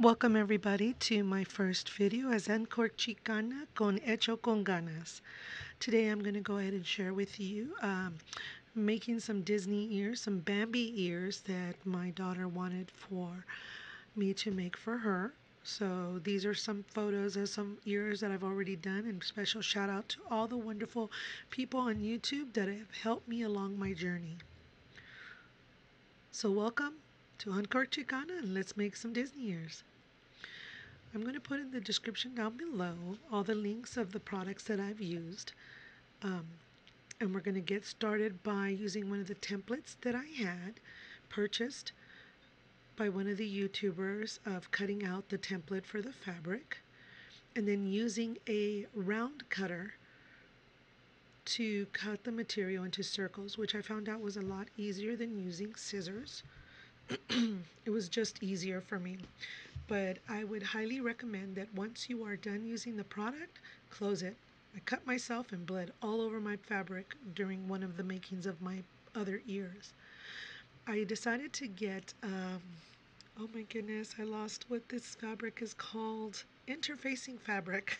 Welcome everybody to my first video as Encore Chicana con Hecho con Ganas. Today I'm going to go ahead and share with you making some Disney ears, some Bambi ears that my daughter wanted for me to make for her. So these are some photos of some ears that I've already done, and special shout out to all the wonderful people on YouTube that have helped me along my journey. So welcome to Encore Chicana, and let's make some Disney ears. I'm going to put in the description down below all the links of the products that I've used. And we're going to get started by using one of the templates that I had purchased by one of the YouTubers of cutting out the template for the fabric. And then using a round cutter to cut the material into circles, which I found out was a lot easier than using scissors. It was just easier for me. But I would highly recommend that once you are done using the product, close it. I cut myself and bled all over my fabric during one of the makings of my other ears. I decided to get, oh my goodness, I lost what this fabric is called, interfacing fabric,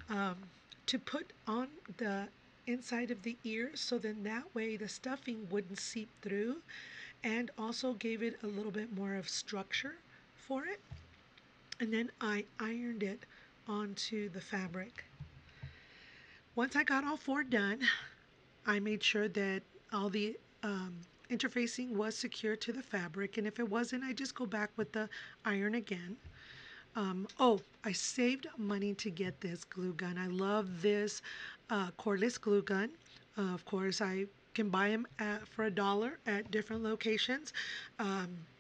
to put on the inside of the ear, so then that way the stuffing wouldn't seep through, and also gave it a little bit more of structure for it. And then I ironed it onto the fabric. Once I got all four done, I made sure that all the interfacing was secure to the fabric, and if it wasn't, I just go back with the iron again. I saved money to get this glue gun. I love this cordless glue gun. Of course, I can buy them for $1 at different locations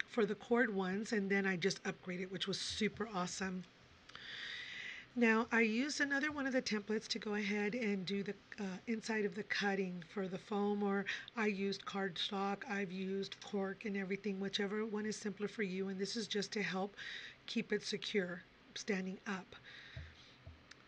for the cord ones, and then I just upgraded, which was super awesome. Now I used another one of the templates to go ahead and do the inside of the cutting for the foam, or I used cardstock, I've used cork and everything, whichever one is simpler for you, and this is just to help keep it secure standing up.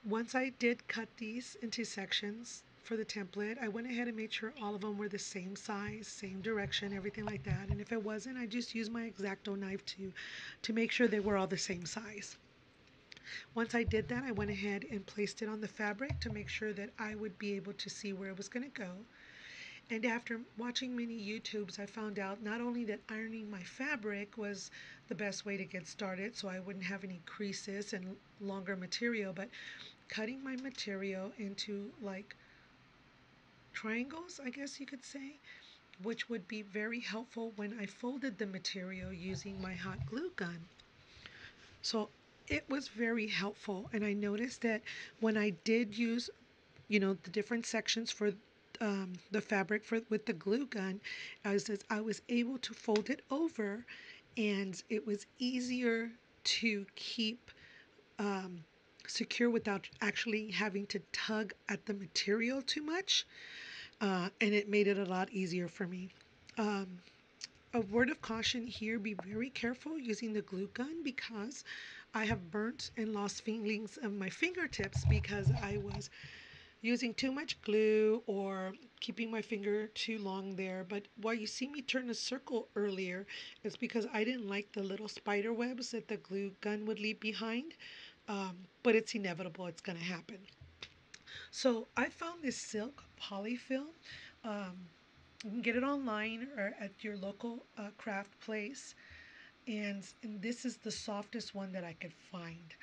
Once I did cut these into sections for the template, I went ahead and made sure all of them were the same size, same direction, everything like that. And if it wasn't, I just used my X-Acto knife to make sure they were all the same size. Once I did that, I went ahead and placed it on the fabric to make sure that I would be able to see where it was going to go. And after watching many YouTubes, I found out not only that ironing my fabric was the best way to get started so I wouldn't have any creases and longer material, but cutting my material into like triangles, I guess you could say, which would be very helpful when I folded the material using my hot glue gun. So it was very helpful, and I noticed that when I did use, the different sections for the fabric with the glue gun, I was able to fold it over, and it was easier to keep secure without actually having to tug at the material too much, and it made it a lot easier for me. A word of caution here, be very careful using the glue gun, because I have burnt and lost feelings of my fingertips because I was using too much glue or keeping my finger too long there. But while you see me turn a circle earlier, it's because I didn't like the little spider webs that the glue gun would leave behind. But it's inevitable, it's going to happen. So I found this silk polyfilm. You can get it online or at your local craft place. And this is the softest one that I could find.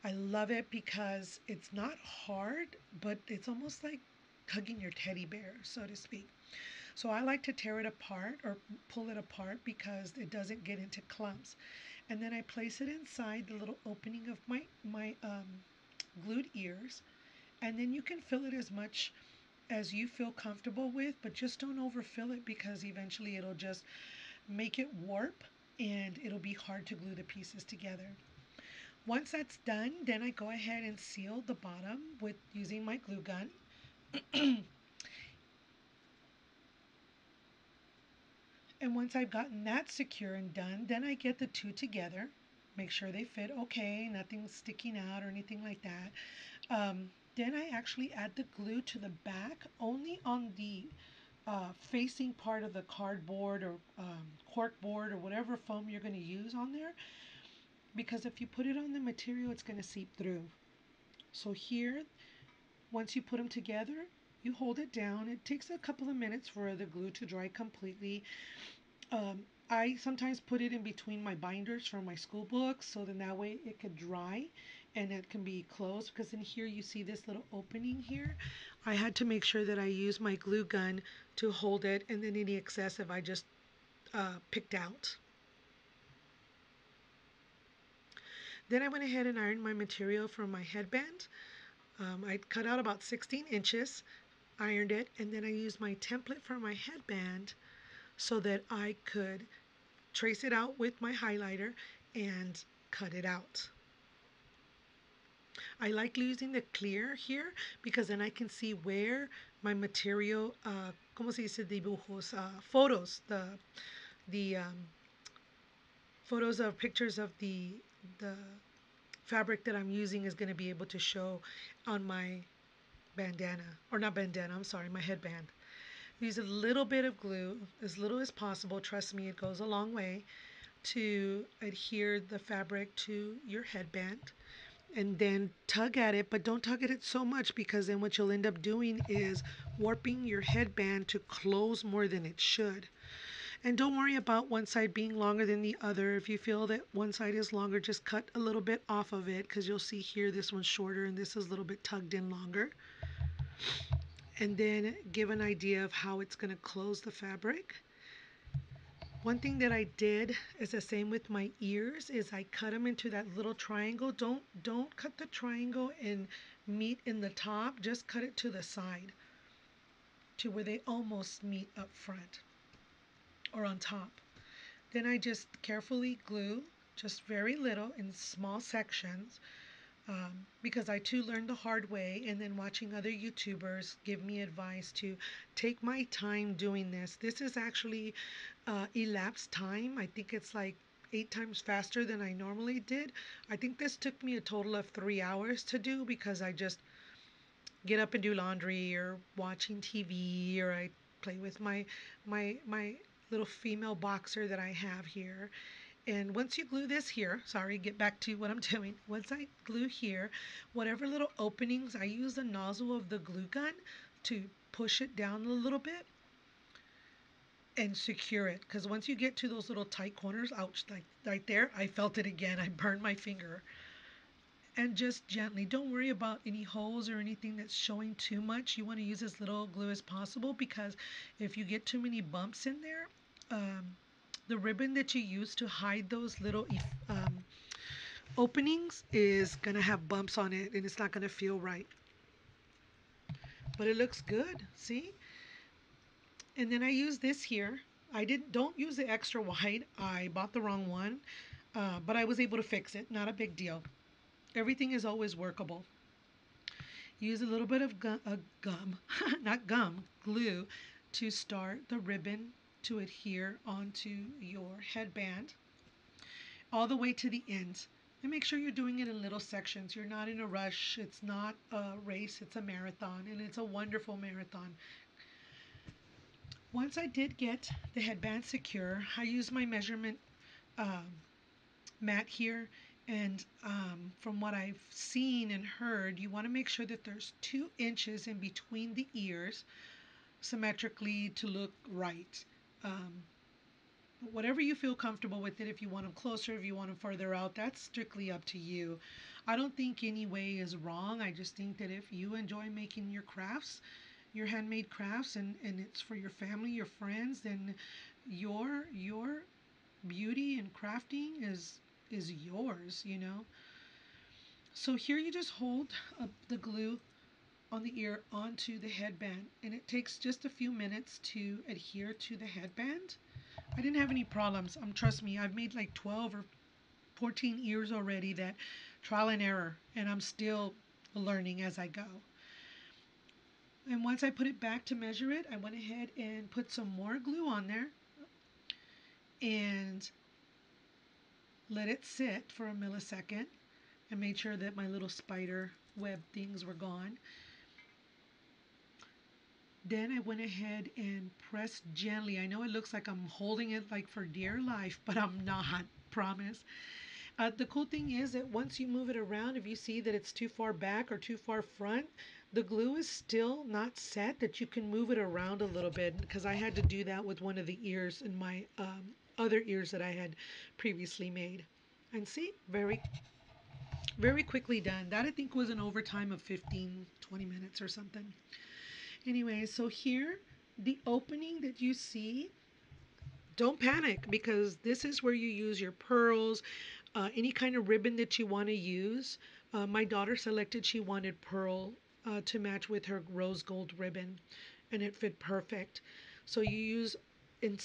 I love it because it's not hard, but it's almost like hugging your teddy bear, so to speak. So I like to tear it apart or pull it apart because it doesn't get into clumps. And then I place it inside the little opening of my glued ears. And then you can fill it as much as you feel comfortable with, but just don't overfill it, because eventually it'll just make it warp and it'll be hard to glue the pieces together. Once that's done, then I go ahead and seal the bottom with using my glue gun. And once I've gotten that secure and done, then I get the two together, make sure they fit okay, nothing's sticking out or anything like that. Then I actually add the glue to the back, only on the facing part of the cardboard or cork board or whatever foam you're going to use on there. because if you put it on the material, it's going to seep through. So here, once you put them together, you hold it down. It takes a couple of minutes for the glue to dry completely. I sometimes put it in between my binders for my school books, so then that way it could dry and it can be closed, because in here you see this little opening here. I had to make sure that I use my glue gun to hold it, and then any excessive I just picked out. Then I went ahead and ironed my material for my headband. I cut out about 16 inches, ironed it, and then I used my template for my headband so that I could trace it out with my highlighter and cut it out. I like using the clear here because then I can see where my material, ¿cómo se dice? Dibujos, photos, the photos of pictures of the fabric that I'm using is going to be able to show on my bandana, or not bandana, I'm sorry, my headband. Use a little bit of glue, as little as possible. Trust me, it goes a long way to adhere the fabric to your headband. And then tug at it, but don't tug at it so much, because then what you'll end up doing is warping your headband to close more than it should. And don't worry about one side being longer than the other. If you feel that one side is longer, just cut a little bit off of it, because you'll see here this one's shorter and this is a little bit tugged in longer. And then give an idea of how it's going to close the fabric. One thing that I did is the same with my ears, is I cut them into that little triangle. Don't cut the triangle and meet in the top, just cut it to the side to where they almost meet up front or on top. Then I just carefully glue, just very little in small sections, because I too learned the hard way, and then watching other YouTubers give me advice to take my time doing this. This is actually elapsed time. I think it's like 8 times faster than I normally did. I think this took me a total of 3 hours to do, because I just get up and do laundry or watching TV, or I play with my little female boxer that I have here. And once you glue this here, sorry, get back to what I'm doing. Once I glue here, whatever little openings, I use the nozzle of the glue gun to push it down a little bit and secure it. Because once you get to those little tight corners, ouch, like right there, I felt it again. I burned my finger. And just gently, don't worry about any holes or anything that's showing too much. You want to use as little glue as possible, because if you get too many bumps in there, the ribbon that you use to hide those little openings is going to have bumps on it, and it's not going to feel right. But it looks good, see? And then I use this here. Don't use the extra wide. I bought the wrong one, but I was able to fix it. Not a big deal. Everything is always workable. Use a little bit of gum, not gum, glue, to start the ribbon to adhere onto your headband all the way to the ends. And make sure you're doing it in little sections. You're not in a rush. It's not a race, it's a marathon, and it's a wonderful marathon. Once I did get the headband secure, I used my measurement mat here, and from what I've seen and heard, you want to make sure that there's 2 inches in between the ears symmetrically to look right. Whatever you feel comfortable with it, if you want them closer, if you want them further out, that's strictly up to you. I don't think any way is wrong. I just think that if you enjoy making your crafts, your handmade crafts, and it's for your family, your friends, then your beauty and crafting is yours, you know. So here you just hold the glue on the ear onto the headband, and it takes just a few minutes to adhere to the headband. I didn't have any problems. Trust me, I've made like 12 or 14 ears already, that trial and error, and I'm still learning as I go. And once I put it back to measure it, I went ahead and put some more glue on there and let it sit for a millisecond, and made sure that my little spider web things were gone. Then I went ahead and pressed gently. I know it looks like I'm holding it like for dear life, but I'm not, promise. The cool thing is that once you move it around, if you see that it's too far back or too far front, the glue is still not set, that you can move it around a little bit, because I had to do that with one of the ears in my other ears that I had previously made. And see, very quickly done. That I think was an overtime of 15, 20 minutes or something. Anyway, so here, the opening that you see, don't panic, because this is where you use your pearls, any kind of ribbon that you want to use. My daughter selected, she wanted pearl to match with her rose gold ribbon, and it fit perfect. So you use in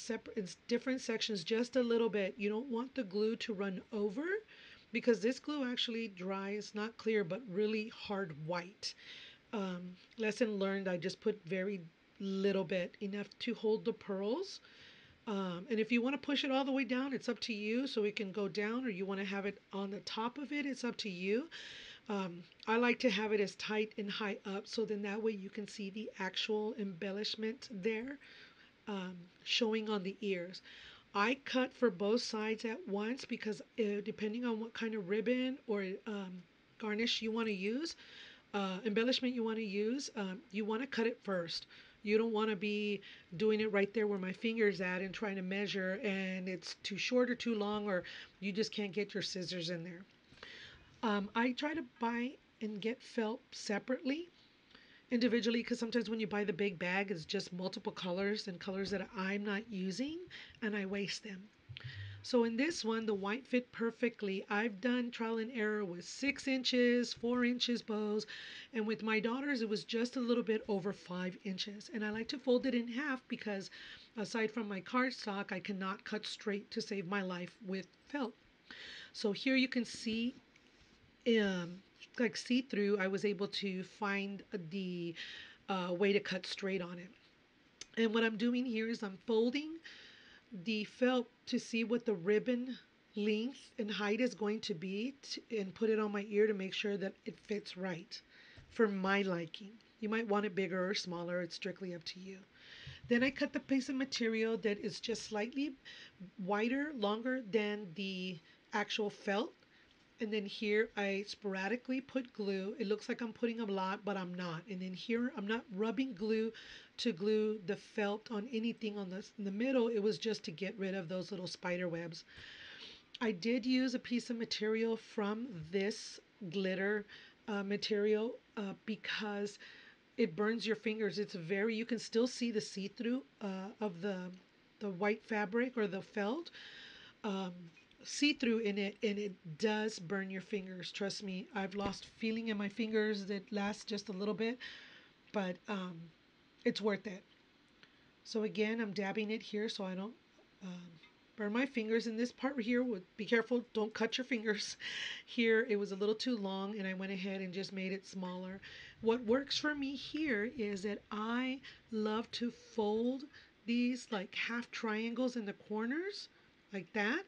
different sections just a little bit. You don't want the glue to run over, because this glue actually dries not clear but really hard white. Lesson learned, I just put very little bit, enough to hold the pearls. And if you want to push it all the way down, it's up to you. So it can go down, or you want to have it on the top of it, it's up to you. I like to have it as tight and high up, so then that way you can see the actual embellishment there, showing on the ears. I cut for both sides at once, because depending on what kind of ribbon or garnish you want to use, embellishment you want to use, you want to cut it first. You don't want to be doing it right there where my finger's at and trying to measure and it's too short or too long, or you just can't get your scissors in there. I try to buy and get felt separately, individually, because sometimes when you buy the big bag, it's just multiple colors and colors that I'm not using, and I waste them. So in this one, the white fit perfectly. I've done trial and error with 6 inches, 4 inches bows, and with my daughters, it was just a little bit over 5 inches. And I like to fold it in half, because aside from my cardstock, I cannot cut straight to save my life with felt. So here you can see, like see-through, I was able to find the way to cut straight on it. And what I'm doing here is I'm folding the felt to see what the ribbon length and height is going to be, and put it on my ear to make sure that it fits right for my liking. You might want it bigger or smaller, it's strictly up to you. Then I cut the piece of material that is just slightly wider, longer than the actual felt. And then here I sporadically put glue. It looks like I'm putting a lot, but I'm not. And then here I'm not rubbing glue to glue the felt on anything on this in the middle. It was just to get rid of those little spider webs. I did use a piece of material from this glitter material, because it burns your fingers. It's very, you can still see the see-through of the white fabric or the felt. See-through in it, and it does burn your fingers. Trust me, I've lost feeling in my fingers that lasts just a little bit, but it's worth it. So again, I'm dabbing it here so I don't burn my fingers. In this part here, be careful, don't cut your fingers. Here it was a little too long, and I went ahead and just made it smaller. What works for me here is that I love to fold these like half triangles in the corners, like that,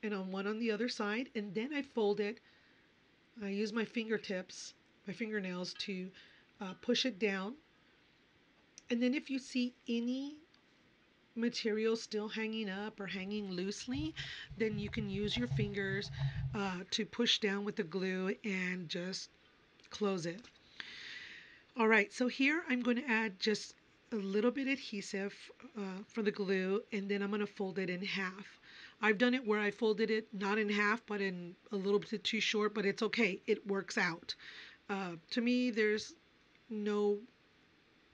and on one on the other side, and then I fold it. I use my fingertips, my fingernails, to push it down. And then if you see any material still hanging up or hanging loosely, then you can use your fingers to push down with the glue and just close it. All right, so here I'm going to add just a little bit adhesive for the glue, and then I'm going to fold it in half. I've done it where I folded it not in half, but in a little bit too short, but it's okay. It works out. To me, there's no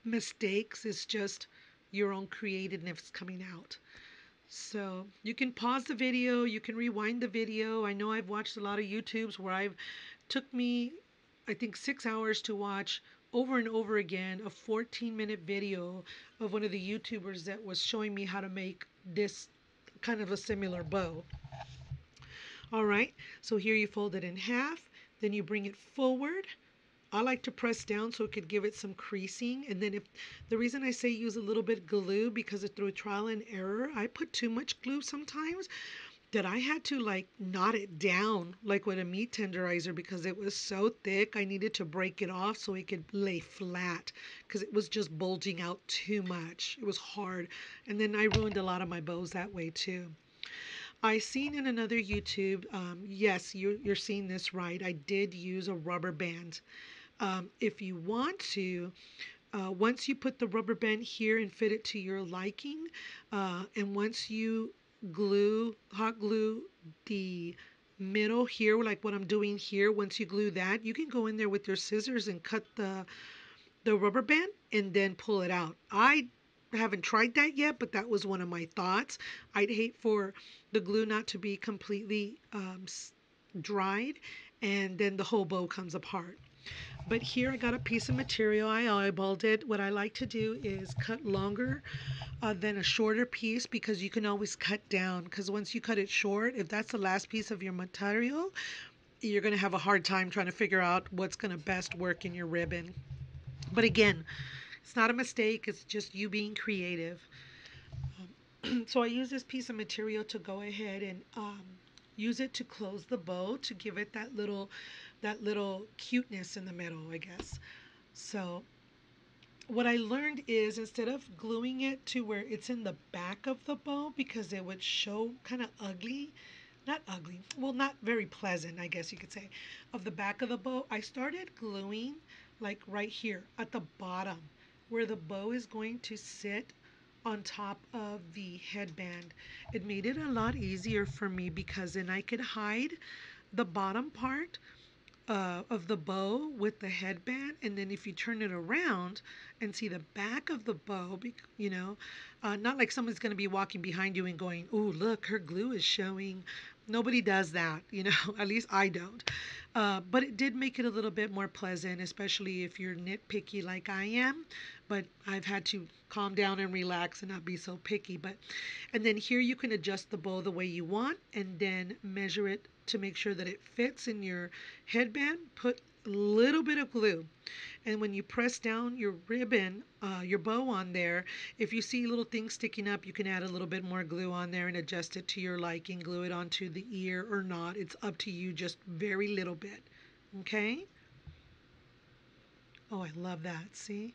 mistakes. It's just your own creativeness coming out. So you can pause the video. You can rewind the video. I know I've watched a lot of YouTubes where took me, I think, 6 hours to watch over and over again a 14-minute video of one of the YouTubers that was showing me how to make this kind of a similar bow. All right, so here you fold it in half, then you bring it forward. I like to press down so it could give it some creasing. And then, if the reason I say use a little bit glue, because through trial and error, I put too much glue sometimes, that I had to like knot it down like with a meat tenderizer, because it was so thick. I needed to break it off so it could lay flat, because it was just bulging out too much. It was hard. And then I ruined a lot of my bows that way too. I seen in another YouTube, yes, you're seeing this right. I did use a rubber band. If you want to, once you put the rubber band here and fit it to your liking, and once you hot glue the middle here, like what I'm doing here, once you glue that, you can go in there with your scissors and cut the rubber band and then pull it out. I haven't tried that yet, but that was one of my thoughts. I'd hate for the glue not to be completely dried and then the whole bow comes apart. But here I got a piece of material. I eyeballed it. What I like to do is cut longer than a shorter piece because you can always cut down. Because once you cut it short, if that's the last piece of your material, you're going to have a hard time trying to figure out what's going to best work in your ribbon. But again, it's not a mistake, it's just you being creative. So I use this piece of material to go ahead and use it to close the bow to give it that little cuteness in the middle, I guess. So what I learned is instead of gluing it to where it's in the back of the bow because it would show kind of ugly, not ugly, well, not very pleasant, I guess you could say, of the back of the bow, I started gluing like right here at the bottom where the bow is going to sit on top of the headband. It made it a lot easier for me because then I could hide the bottom part of the bow with the headband, and then if you turn it around and see the back of the bow, not like someone's going to be walking behind you and going, "Ooh, look, her glue is showing." Nobody does that, at least I don't. But it did make it a little bit more pleasant, especially if you're nitpicky like I am. But I've had to calm down and relax and not be so picky. And then here you can adjust the bow the way you want and then measure it to make sure that it fits in your headband. Put a little bit of glue. And when you press down your ribbon, your bow on there, if you see little things sticking up, you can add a little bit more glue on there and adjust it to your liking. Glue it onto the ear or not. It's up to you, just very little bit. Okay? Oh, I love that. See?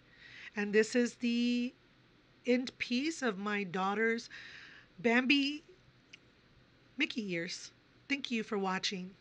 And this is the end piece of my daughter's Bambi Mickey ears. Thank you for watching.